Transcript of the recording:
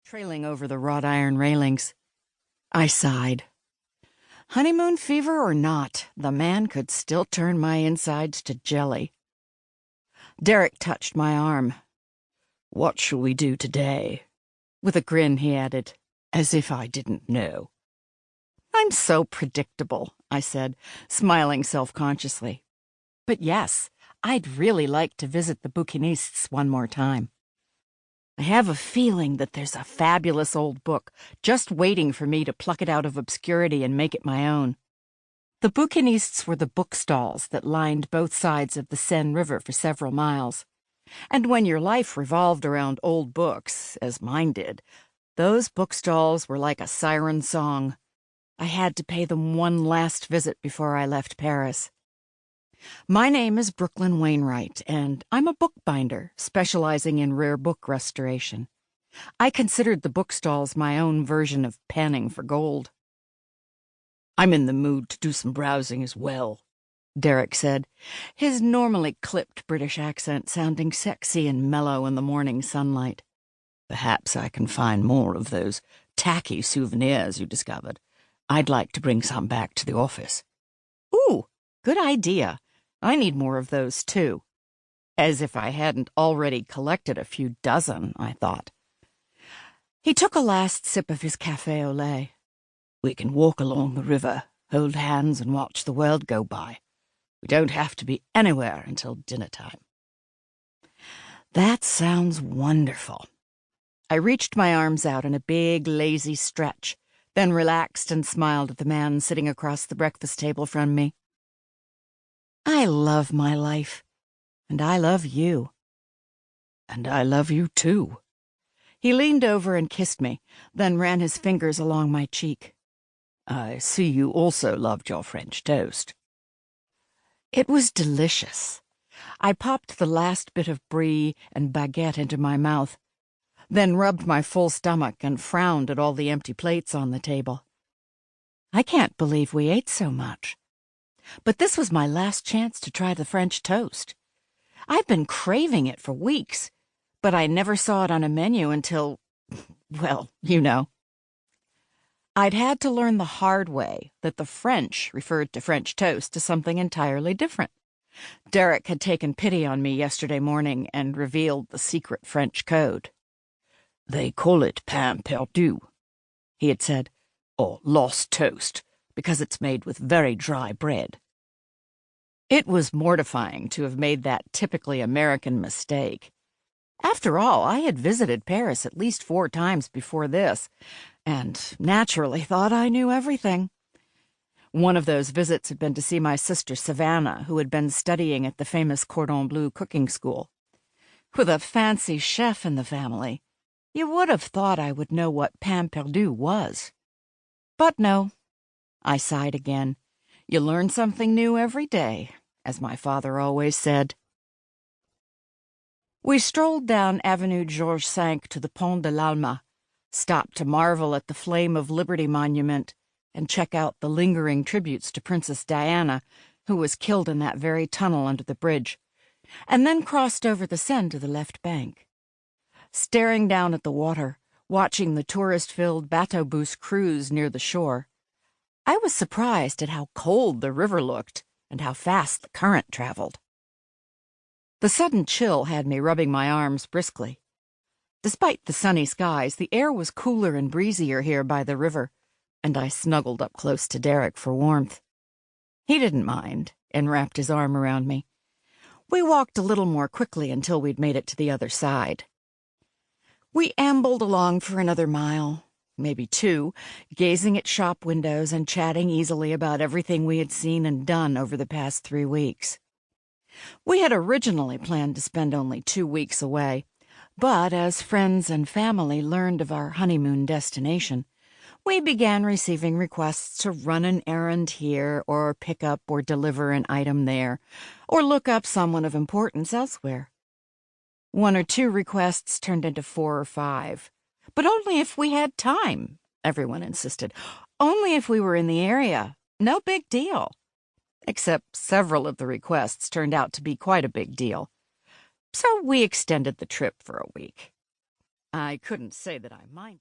trailing over the wrought iron railings. I sighed. Honeymoon fever or not, the man could still turn my insides to jelly. Derek touched my arm. "What shall we do today?" With a grin, he added, as if I didn't know. "I'm so predictable," I said, smiling self-consciously. "But yes, I'd really like to visit the bouquinistes one more time. I have a feeling that there's a fabulous old book just waiting for me to pluck it out of obscurity and make it my own." The bouquinistes were the bookstalls that lined both sides of the Seine River for several miles. And when your life revolved around old books, as mine did, those bookstalls were like a siren song. I had to pay them one last visit before I left Paris. My name is Brooklyn Wainwright, and I'm a bookbinder specializing in rare book restoration. I considered the bookstalls my own version of panning for gold. "I'm in the mood to do some browsing as well," Derek said, his normally clipped British accent sounding sexy and mellow in the morning sunlight. "Perhaps I can find more of those tacky souvenirs you discovered. I'd like to bring some back to the office." "Ooh, good idea. I need more of those, too." As if I hadn't already collected a few dozen, I thought. He took a last sip of his café au lait. "We can walk along the river, hold hands, and watch the world go by. We don't have to be anywhere until dinner time." That sounds wonderful. I reached my arms out in a big, lazy stretch, then relaxed and smiled at the man sitting across the breakfast table from me. "I love my life, and I love you." "And I love you, too." He leaned over and kissed me, then ran his fingers along my cheek. "I see you also loved your French toast." It was delicious. I popped the last bit of brie and baguette into my mouth, then rubbed my full stomach and frowned at all the empty plates on the table. I can't believe we ate so much. But this was my last chance to try the French toast. I've been craving it for weeks, but I never saw it on a menu until, well, you know. I'd had to learn the hard way that the French referred to French toast as something entirely different. Derek had taken pity on me yesterday morning and revealed the secret French code. "They call it pain perdu," he had said, "or lost toast, because it's made with very dry bread." It was mortifying to have made that typically American mistake. After all, I had visited Paris at least 4 times before this, and naturally thought I knew everything. One of those visits had been to see my sister Savannah, who had been studying at the famous Cordon Bleu cooking school. With a fancy chef in the family, you would have thought I would know what pain perdu was. But no, I sighed again. You learn something new every day, as my father always said. We strolled down Avenue Georges V to the Pont de l'Alma, stopped to marvel at the Flame of Liberty monument, and check out the lingering tributes to Princess Diana, who was killed in that very tunnel under the bridge, and then crossed over the Seine to the left bank. Staring down at the water, watching the tourist-filled bateau-bus cruise near the shore, I was surprised at how cold the river looked and how fast the current traveled. The sudden chill had me rubbing my arms briskly. Despite the sunny skies, the air was cooler and breezier here by the river, and I snuggled up close to Derek for warmth. He didn't mind and wrapped his arm around me. We walked a little more quickly until we'd made it to the other side. We ambled along for another mile, maybe 2, gazing at shop windows and chatting easily about everything we had seen and done over the past 3 weeks. We had originally planned to spend only 2 weeks away, but as friends and family learned of our honeymoon destination, we began receiving requests to run an errand here, or pick up or deliver an item there, or look up someone of importance elsewhere. 1 or 2 requests turned into 4 or 5. But only if we had time, everyone insisted. Only if we were in the area. No big deal. Except several of the requests turned out to be quite a big deal. So we extended the trip for a week. I couldn't say that I minded.